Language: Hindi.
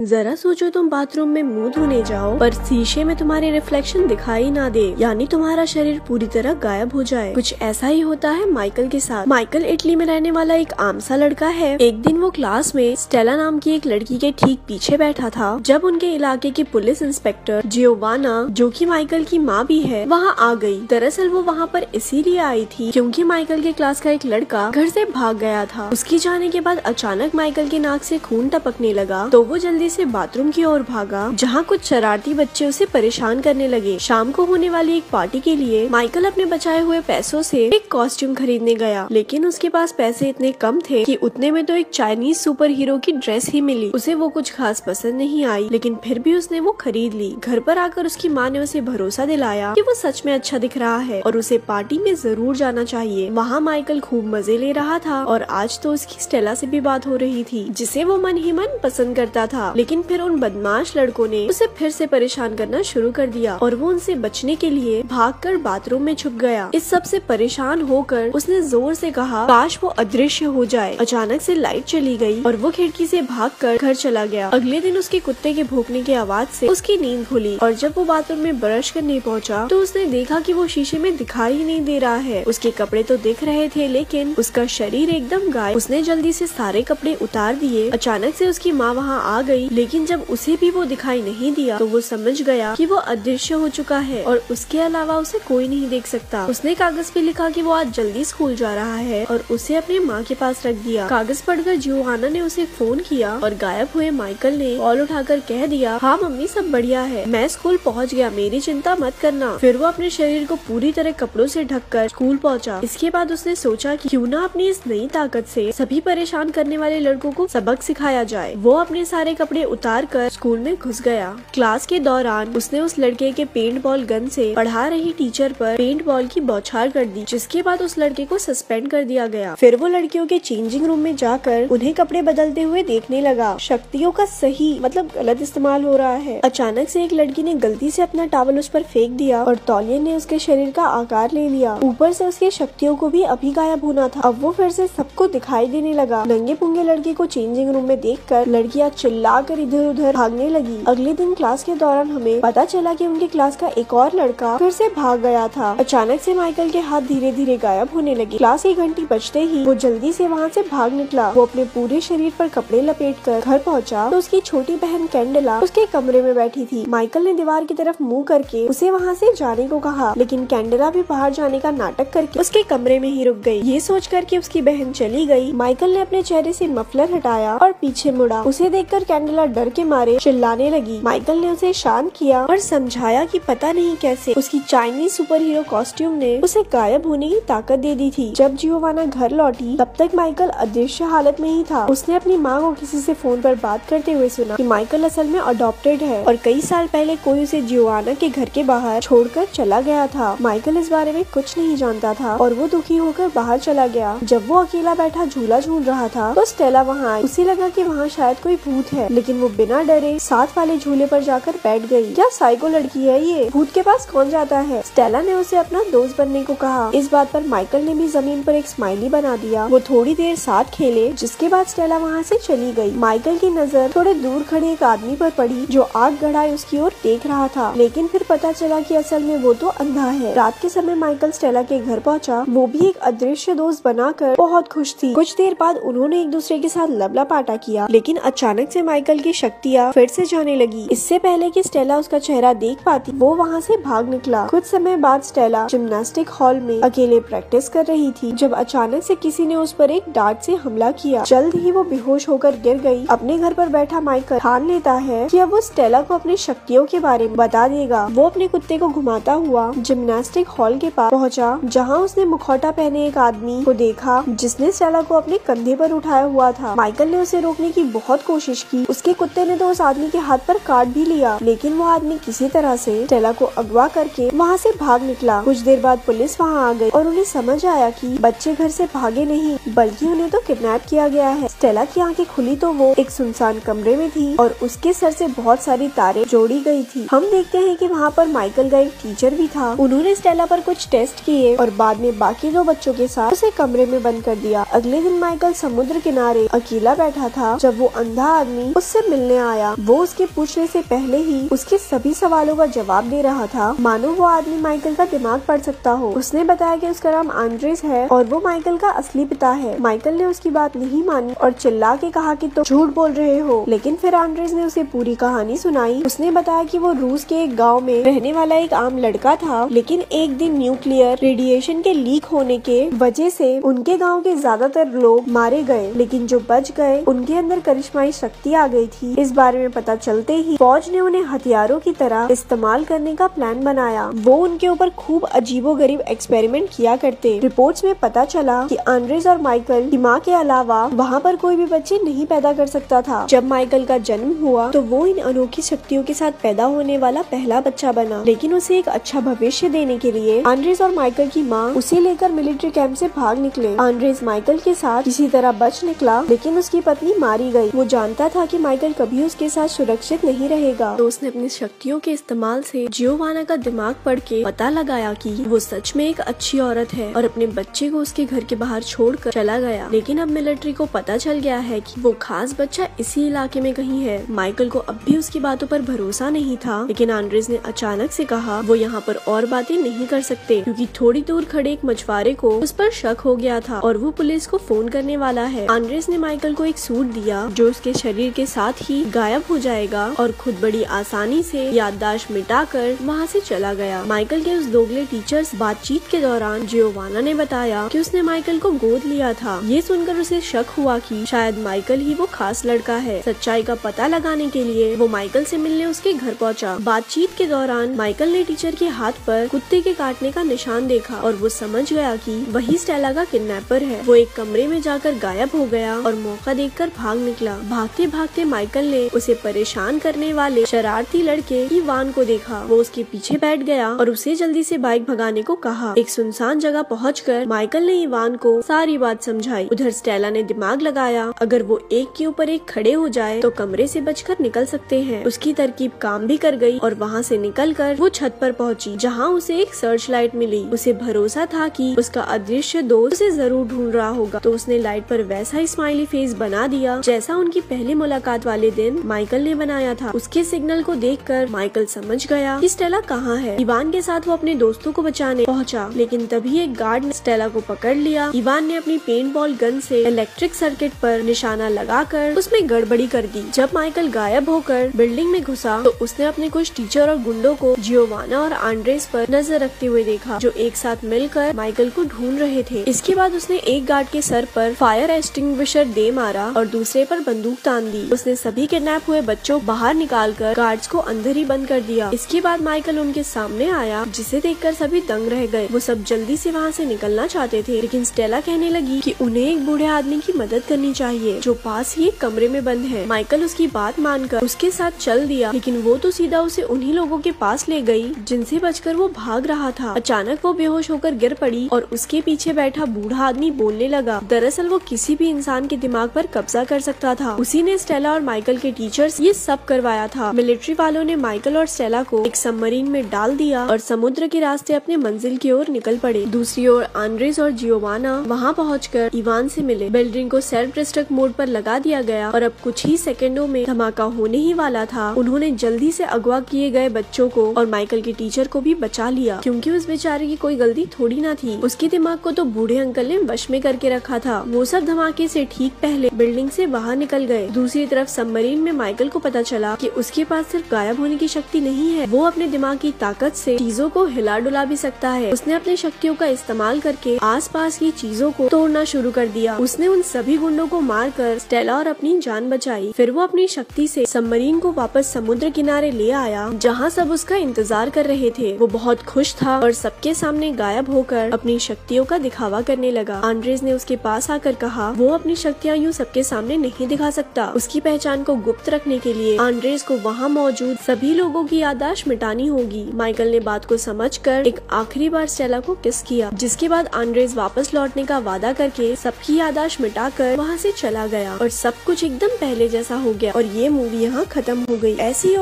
जरा सोचो, तुम बाथरूम में मुंह धोने जाओ पर शीशे में तुम्हारी रिफ्लेक्शन दिखाई ना दे, यानी तुम्हारा शरीर पूरी तरह गायब हो जाए। कुछ ऐसा ही होता है माइकल के साथ। माइकल इटली में रहने वाला एक आम सा लड़का है। एक दिन वो क्लास में स्टेला नाम की एक लड़की के ठीक पीछे बैठा था जब उनके इलाके की पुलिस इंस्पेक्टर जियोवाना, जो कि माइकल की माँ भी है, वहाँ आ गई। दरअसल वो वहाँ पर इसीलिए आई थी क्योंकि माइकल के क्लास का एक लड़का घर से भाग गया था। उसके जाने के बाद अचानक माइकल के नाक से खून टपकने लगा तो वो जल्दी से बाथरूम की ओर भागा, जहाँ कुछ शरारती बच्चे उसे परेशान करने लगे। शाम को होने वाली एक पार्टी के लिए माइकल अपने बचाए हुए पैसों से एक कॉस्ट्यूम खरीदने गया, लेकिन उसके पास पैसे इतने कम थे कि उतने में तो एक चाइनीज सुपर हीरो की ड्रेस ही मिली। उसे वो कुछ खास पसंद नहीं आई, लेकिन फिर भी उसने वो खरीद ली। घर पर आकर उसकी माँ ने उसे भरोसा दिलाया कि वो सच में अच्छा दिख रहा है और उसे पार्टी में जरूर जाना चाहिए। वहाँ माइकल खूब मजे ले रहा था और आज तो उसकी स्टेला से भी बात हो रही थी, जिसे वो मन ही मन पसंद करता था। लेकिन फिर उन बदमाश लड़कों ने उसे फिर से परेशान करना शुरू कर दिया और वो उनसे बचने के लिए भागकर बाथरूम में छुप गया। इस सब से परेशान होकर उसने जोर से कहा, काश वो अदृश्य हो जाए। अचानक से लाइट चली गई और वो खिड़की से भागकर घर चला गया। अगले दिन उसके कुत्ते के भौंकने की आवाज से उसकी नींद खुली और जब वो बाथरूम में ब्रश करने पहुंचा तो उसने देखा कि वो शीशे में दिखाई ही नहीं दे रहा है। उसके कपड़े तो दिख रहे थे लेकिन उसका शरीर एकदम गायब। उसने जल्दी से सारे कपड़े उतार दिए। अचानक से उसकी माँ वहाँ आ गई, लेकिन जब उसे भी वो दिखाई नहीं दिया तो वो समझ गया कि वो अदृश्य हो चुका है और उसके अलावा उसे कोई नहीं देख सकता। उसने कागज पे लिखा कि वो आज जल्दी स्कूल जा रहा है और उसे अपनी माँ के पास रख दिया। कागज पढ़कर जियोवाना ने उसे फोन किया और गायब हुए माइकल ने कॉल उठाकर कह दिया, हाँ मम्मी सब बढ़िया है, मैं स्कूल पहुँच गया, मेरी चिंता मत करना। फिर वो अपने शरीर को पूरी तरह कपड़ों से ढककर स्कूल पहुँचा। इसके बाद उसने सोचा कि क्यों ना अपनी इस नई ताकत से सभी परेशान करने वाले लड़कों को सबक सिखाया जाए। वो अपने सारे कपड़े उतार कर स्कूल में घुस गया। क्लास के दौरान उसने उस लड़के के पेंट बॉल गन से पढ़ा रही टीचर पर पेंट बॉल की बौछार कर दी, जिसके बाद उस लड़के को सस्पेंड कर दिया गया। फिर वो लड़कियों के चेंजिंग रूम में जाकर उन्हें कपड़े बदलते हुए देखने लगा। शक्तियों का सही मतलब गलत इस्तेमाल हो रहा है। अचानक से एक लड़की ने गलती से अपना टॉवल उस पर फेंक दिया और तौलिए ने उसके शरीर का आकार ले लिया। ऊपर से उसकी शक्तियों को भी अभी गायब होना था। अब वो फिर से सबको दिखाई देने लगा। नंगे पुंगे लड़के को चेंजिंग रूम में देखकर लड़कियां चिल्लाकर इधर उधर भागने लगी। अगले दिन क्लास के दौरान हमें पता चला कि उनकी क्लास का एक और लड़का फिर से भाग गया था। अचानक से माइकल के हाथ धीरे धीरे गायब होने लगे। क्लास की घंटी बजते ही वो जल्दी से वहाँ से भाग निकला। वो अपने पूरे शरीर पर कपड़े लपेटकर घर पहुँचा तो उसकी छोटी बहन कैंडला उसके कमरे में बैठी थी। माइकल ने दीवार की तरफ मुँह करके उसे वहाँ से जाने को कहा, लेकिन कैंडला भी बाहर जाने का नाटक करके उसके कमरे में ही रुक गई। ये सोच कर कि उसकी बहन चली गई, माइकल ने अपने चेहरे से मफलर हटाया और पीछे मुड़ा। उसे देखकर कैंडला डर के मारे चिल्लाने लगी। माइकल ने उसे शांत किया और समझाया कि पता नहीं कैसे उसकी चाइनीज सुपर हीरो कॉस्ट्यूम ने उसे गायब होने की ताकत दे दी थी। जब जियोवाना घर लौटी तब तक माइकल अदृश्य हालत में ही था। उसने अपनी माँ को किसी से फोन पर बात करते हुए सुना कि माइकल असल में अडॉप्टेड है और कई साल पहले कोई उसे जियोवाना के घर के बाहर छोड़कर चला गया था। माइकल इस बारे में कुछ नहीं जानता था और वो दुखी होकर बाहर चला गया। जब वो अकेला बैठा झूला झूल रहा था तो स्टेला वहाँ आई। उसे लगा कि वहाँ शायद कोई भूत है, लेकिन वो बिना डरे साथ वाले झूले पर जाकर बैठ गई। क्या साइको लड़की है ये, भूत के पास कौन जाता है। स्टेला ने उसे अपना दोस्त बनने को कहा। इस बात पर माइकल ने भी जमीन पर एक स्माइली बना दिया। वो थोड़ी देर साथ खेले, जिसके बाद स्टेला वहाँ से चली गई। माइकल की नजर थोड़े दूर खड़े एक आदमी पर पड़ी जो आग गड़ाए उसकी ओर देख रहा था, लेकिन फिर पता चला कि असल में वो तो अंधा है। रात के समय माइकल स्टेला के घर पहुँचा। वो भी एक अदृश्य दोस्त बनाकर बहुत खुश थी। कुछ देर बाद उन्होंने एक दूसरे के साथ लपलापाटा किया, लेकिन अचानक से माइकल की शक्तियाँ फिर से जाने लगी। इससे पहले कि स्टेला उसका चेहरा देख पाती वो वहाँ से भाग निकला। कुछ समय बाद स्टेला जिम्नास्टिक हॉल में अकेले प्रैक्टिस कर रही थी जब अचानक से किसी ने उस पर एक डार्ट से हमला किया। जल्द ही वो बेहोश होकर गिर गई। अपने घर पर बैठा माइकल ठान लेता है कि अब वो स्टेला को अपनी शक्तियों के बारे में बता देगा। वो अपने कुत्ते को घुमाता हुआ जिम्नास्टिक हॉल के पास पहुँचा, जहाँ उसने मुखौटा पहने एक आदमी को देखा जिसने स्टेला को अपने कंधे पर उठाया हुआ था। माइकल ने उसे रोकने की बहुत कोशिश की। उसके कुत्ते ने तो उस आदमी के हाथ पर काट भी लिया, लेकिन वो आदमी किसी तरह से स्टेला को अगवा करके वहाँ से भाग निकला। कुछ देर बाद पुलिस वहाँ आ गई और उन्हें समझ आया कि बच्चे घर से भागे नहीं बल्कि उन्हें तो किडनैप किया गया है। स्टेला की आंखें खुली तो वो एक सुनसान कमरे में थी और उसके सर से बहुत सारी तारें जोड़ी गई थी। हम देखते हैं कि वहाँ पर माइकल का एक टीचर भी था। उन्होंने स्टेला पर कुछ टेस्ट किए और बाद में बाकी 2 बच्चों के साथ उसे कमरे में बंद कर दिया। अगले दिन माइकल समुद्र किनारे अकेला बैठा था जब वो अंधा आदमी उससे मिलने आया। वो उसके पूछने से पहले ही उसके सभी सवालों का जवाब दे रहा था, मानो वो आदमी माइकल का दिमाग पढ़ सकता हो। उसने बताया कि उसका नाम आंद्रेस है और वो माइकल का असली पिता है। माइकल ने उसकी बात नहीं मानी और चिल्ला के कहा कि तुम झूठ बोल रहे हो। लेकिन फिर आंद्रेस ने उसे पूरी कहानी सुनाई। उसने बताया कि वो रूस के एक गाँव में रहने वाला एक आम लड़का था, लेकिन एक दिन न्यूक्लियर रेडिएशन के लीक होने के वजह से उनके गाँव के ज्यादातर लोग मारे गए, लेकिन जो बच गए उनके अंदर करिश्माई शक्ति आ गई थी। इस बारे में पता चलते ही फौज ने उन्हें हथियारों की तरह इस्तेमाल करने का प्लान बनाया। वो उनके ऊपर खूब अजीबोगरीब एक्सपेरिमेंट किया करते। रिपोर्ट्स में पता चला कि आंद्रेस और माइकल की माँ के अलावा वहाँ पर कोई भी बच्चे नहीं पैदा कर सकता था। जब माइकल का जन्म हुआ तो वो इन अनोखी शक्तियों के साथ पैदा होने वाला पहला बच्चा बना, लेकिन उसे एक अच्छा भविष्य देने के लिए आंद्रेस और माइकल की माँ उसे लेकर मिलिट्री कैंप से भाग निकले। आंद्रेस माइकल के साथ किसी तरह बच निकला, लेकिन उसकी पत्नी मारी गई। वो जानता था कि माइकल कभी उसके साथ सुरक्षित नहीं रहेगा, तो उसने अपनी शक्तियों के इस्तेमाल से जियोवाना का दिमाग पढ़ के पता लगाया कि वो सच में एक अच्छी औरत है और अपने बच्चे को उसके घर के बाहर छोड़कर चला गया। लेकिन अब मिलिट्री को पता चल गया है कि वो खास बच्चा इसी इलाके में कहीं है। माइकल को अब भी उसकी बातों पर भरोसा नहीं था, लेकिन आंद्रेस ने अचानक से कहा वो यहाँ पर और बातें नहीं कर सकते, क्योंकि थोड़ी दूर खड़े एक मछुआरे को उस पर शक हो गया था और वो पुलिस को फोन करने वाला है। आंद्रेस ने माइकल को एक सूट दिया जो उसके शरीर के साथ ही गायब हो जाएगा और खुद बड़ी आसानी से याददाश्त मिटाकर वहाँ से चला गया। माइकल के उस दोगले टीचर्स बातचीत के दौरान जियोवाना ने बताया कि उसने माइकल को गोद लिया था। ये सुनकर उसे शक हुआ कि शायद माइकल ही वो खास लड़का है। सच्चाई का पता लगाने के लिए वो माइकल से मिलने उसके घर पहुंचा। बातचीत के दौरान माइकल ने टीचर के हाथ पर कुत्ते के काटने का निशान देखा और वो समझ गया कि वही स्टेला का किडनैपर है। वो एक कमरे में जाकर गायब हो गया और मौका देखकर भाग निकला। भागते भागते माइकल ने उसे परेशान करने वाले शरारती लड़के इवान को देखा। वो उसके पीछे बैठ गया और उसे जल्दी से बाइक भगाने को कहा। एक सुनसान जगह पहुंचकर माइकल ने इवान को सारी बात समझाई। उधर स्टेला ने दिमाग लगाया, अगर वो एक के ऊपर एक खड़े हो जाए तो कमरे से बचकर निकल सकते हैं। उसकी तरकीब काम भी कर गई और वहाँ से निकलकर वो छत पर पहुंची, जहाँ उसे एक सर्च लाइट मिली। उसे भरोसा था कि उसका अदृश्य दोस्त उसे जरूर ढूंढ रहा होगा, तो उसने लाइट पर वैसा ही स्माइली फेस बना दिया जैसा उनकी पहली मुलाकात वाले दिन माइकल ने बनाया था। उसके सिग्नल को देखकर माइकल समझ गया कि स्टेला कहाँ है। इवान के साथ वो अपने दोस्तों को बचाने पहुंचा, लेकिन तभी एक गार्ड ने स्टेला को पकड़ लिया। इवान ने अपनी पेंट बॉल गन से इलेक्ट्रिक सर्किट पर निशाना लगाकर उसमें गड़बड़ी कर दी। जब माइकल गायब होकर बिल्डिंग में घुसा तो उसने अपने कुछ टीचर और गुंडों को जियोवाना और आंद्रेस पर नजर रखते हुए देखा, जो एक साथ मिलकर माइकल को ढूंढ रहे थे। इसके बाद उसने एक गार्ड के सर पर फायर एक्सटिंग्विशर दे मारा और दूसरे पर बंदूक तान दी। उसने सभी किडनैप हुए बच्चों को बाहर निकालकर गार्ड्स को अंदर ही बंद कर दिया। इसके बाद माइकल उनके सामने आया, जिसे देखकर सभी दंग रह गए। वो सब जल्दी से वहाँ से निकलना चाहते थे, लेकिन स्टेला कहने लगी कि उन्हें एक बूढ़े आदमी की मदद करनी चाहिए जो पास ही एक कमरे में बंद है। माइकल उसकी बात मानकर उसके साथ चल दिया, लेकिन वो तो सीधा उसे उन्हीं लोगों के पास ले गई जिनसे बचकर वो भाग रहा था। अचानक वो बेहोश होकर गिर पड़ी और उसके पीछे बैठा बूढ़ा आदमी बोलने लगा। दरअसल वो किसी भी इंसान के दिमाग पर कब्जा कर सकता था। उसी ने स्टेला और माइकल के टीचर्स ये सब करवाया था। मिलिट्री वालों ने माइकल और स्टेला को एक सबमरीन में डाल दिया और समुद्र के रास्ते अपने मंजिल की ओर निकल पड़े। दूसरी ओर आंद्रेस और जियोवाना वहाँ पहुंचकर इवान से मिले। बिल्डिंग को सेल्फ डिस्ट्रक्ट मोड पर लगा दिया गया और अब कुछ ही सेकंडों में धमाका होने ही वाला था। उन्होंने जल्दी से अगवा किए गए बच्चों को और माइकल के टीचर को भी बचा लिया, क्योंकि उस बेचारे की कोई गलती थोड़ी ना थी। उसके दिमाग को तो बूढ़े अंकल ने वश में करके रखा था। वो सब धमाके से ठीक पहले बिल्डिंग से बाहर निकल गए। दूसरी तरफ सबमरीन में माइकल को पता चला कि उसके पास सिर्फ गायब होने की शक्ति नहीं है, वो अपने दिमाग की ताकत से चीजों को हिला डुला भी सकता है। उसने अपनी शक्तियों का इस्तेमाल करके आसपास की चीजों को तोड़ना शुरू कर दिया। उसने उन सभी गुंडों को मारकर स्टेला और अपनी जान बचाई। फिर वो अपनी शक्ति से सबमरीन को वापस समुद्र किनारे ले आया, जहाँ सब उसका इंतजार कर रहे थे। वो बहुत खुश था और सबके सामने गायब होकर अपनी शक्तियों का दिखावा करने लगा। आंद्रेस ने उसके पास आकर कहा वो अपनी शक्तियाँ यूँ सबके सामने नहीं दिखा सकता। उसकी पहचान को गुप्त रखने के लिए आंद्रेस को वहाँ मौजूद सभी लोगों की याददाश्त मिटानी होगी। माइकल ने बात को समझकर एक आखिरी बार स्टेला को किस किया, जिसके बाद आंद्रेस वापस लौटने का वादा करके सबकी याददाश्त मिटाकर वहाँ से चला गया और सब कुछ एकदम पहले जैसा हो गया और ये मूवी यहाँ खत्म हो गई। ऐसी